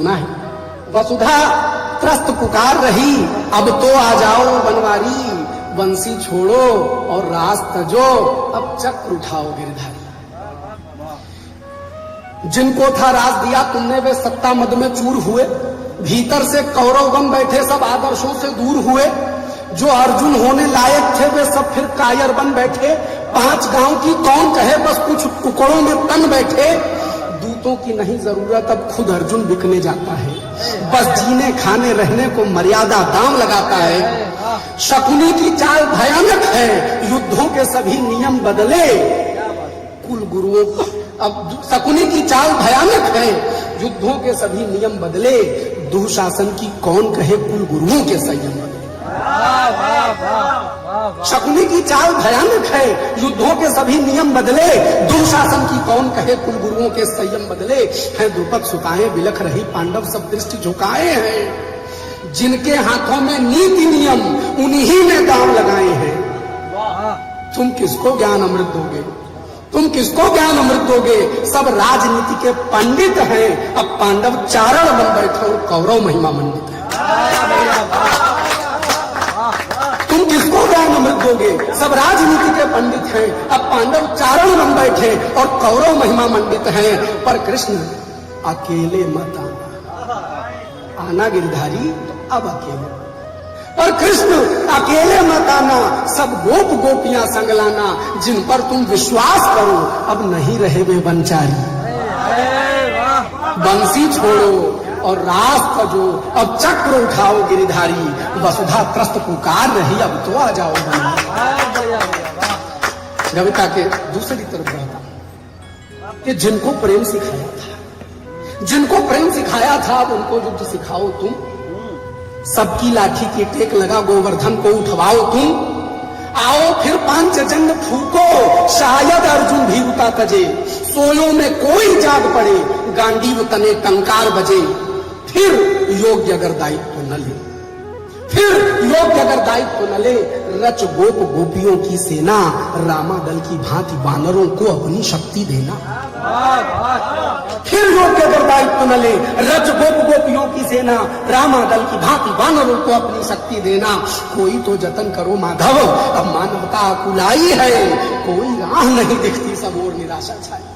सुना है। वसुधा त्रस्त पुकार रही, अब तो आ जाओ बनवारी, बंसी छोड़ो और रास तजो, अब चक्र उठाओ गिरधारी। जिनको था राज दिया तुमने वे सत्ता मद में चूर हुए, भीतर से कौरवगण बैठे सब आदर्शों से दूर हुए। जो अर्जुन होने लायक थे वे सब फिर कायर बन बैठे, 5 गांव की कौन कहे बस कुछ टुकड़ों में तन बैठे। दूतों की नहीं जरूरत अब खुद अर्जुन बिकने जाता है, बस जीने खाने रहने को मर्यादा दाम लगाता है। शकुनी की चाल भयानक है, युद्धों के सभी नियम बदले, कुल गुरुओं अब शकुनी की चाल भयानक है, युद्धों के सभी नियम बदले, दुशासन की कौन कहे कुल गुरुओं के संयम बदले। शकुनी की चाल भयानक है, युद्धों के सभी नियम बदले, दुशासन की कौन कहे कुल गुरुओं के संयम बदले। है द्रुपद सुताएं बिलख रही, पांडव सब दृष्टि झुकाए हैं, जिनके हाथों में नीति नियम उन्हीं ने दांव लगाए हैं। तुम किसको ज्ञान अमृत दोगे, तुम किसको ज्ञान अमृत दोगे, सब राजनीति के पंडित हैं। अब पांडव चारण बन बैठे और कौरव महिमा मंडित है। तुम किसको ज्ञान अमृत दोगे, सब राजनीति के पंडित हैं। अब पांडव चारण बन बैठे और कौरव महिमा मंडित हैं। पर कृष्ण अकेले मत आना, आना गिरधारी तो अब अकेले, और कृष्ण अकेले मत आना, सब गोप गोपियां संग लाना, जिन पर तुम विश्वास करो अब नहीं रहे वे वनचारी। बंसी छोड़ो और रास तजो, अब चक्र उठाओ गिरिधारी, वसुधा त्रस्त पुकार रही, अब तो आ जाओ बनवारी। कविता के दूसरी तरफ रहता कि जिनको प्रेम सिखाया था, जिनको प्रेम सिखाया था अब उनको युद्ध सिखाओ तुम, सबकी लाठी की टेक लगा गोवर्धन को उठवाओ तुम। आओ फिर पांचजन्य फूको, शायद अर्जुन भी उता तजे, सोयों में कोई जाग पड़े, गांडीव तने टंकार बजे। फिर योग्य अगर दायित्व न ले, फिर योग्य अगर दायित्व न ले, रच गोप गोपियों की सेना, रामा दल की भांति वानरों को अपनी शक्ति देना। फिर योग्य अगर दायित्व न ले, रच गोप गोपियों की सेना, रामा दल की भांति वानरों को अपनी शक्ति देना। कोई तो जतन करो माधव, अब मानवता कुलाई है, कोई राह नहीं दिखती सब और निराशा छाई।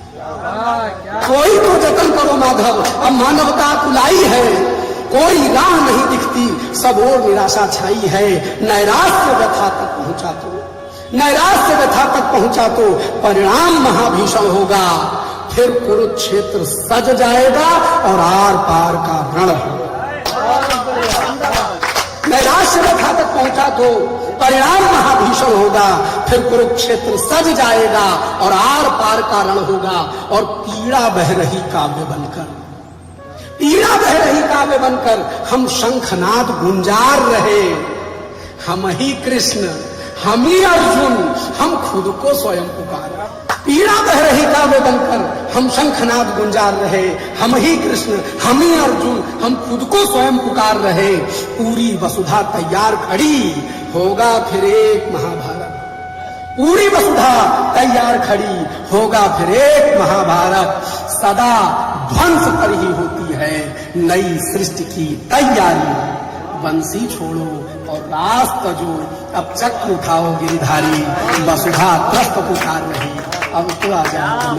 कोई तो जतन करो माधव, अब मानवता कुलाई है, कोई राह नहीं दिखती सब और निराशा छाई है। नैराश्य व्यथा तक पहुंचा तो, नैराश्य व्यथा तक पहुंचा तो परिणाम महाभीषण होगा। फिर कुरुक्षेत्र सज जाएगा और आर पार का रण होगा। नैराश्य व्यथा तक पहुंचा तो परिणाम महाभीषण होगा। फिर कुरुक्षेत्र सज जाएगा और आर पार का रण होगा। और पीड़ा बह रही काव्य बनकर, पीड़ा बह रही काव्य बनकर, हम शंखनाद गुंजार रहे, हम ही कृष्ण हम ही अर्जुन, हम खुद को स्वयं पुकार। पीड़ा बह रही काव्य बनकर, हम शंखनाद गुंजार रहे, हम ही कृष्ण हम ही अर्जुन, हम खुद को स्वयं पुकार रहे। पूरी वसुधा तैयार खड़ी, होगा फिर एक महाभारत। पूरी वसुधा तैयार खड़ी, होगा फिर एक महाभारत। सदा ध्वंस पर ही होती है नई सृष्टि की तैयारी। बंसी छोड़ो और रास तजो, अब चक्र उठाओ गिरिधारी, वसुधा त्रस्त पुकार रही, अब तो आ जाओ।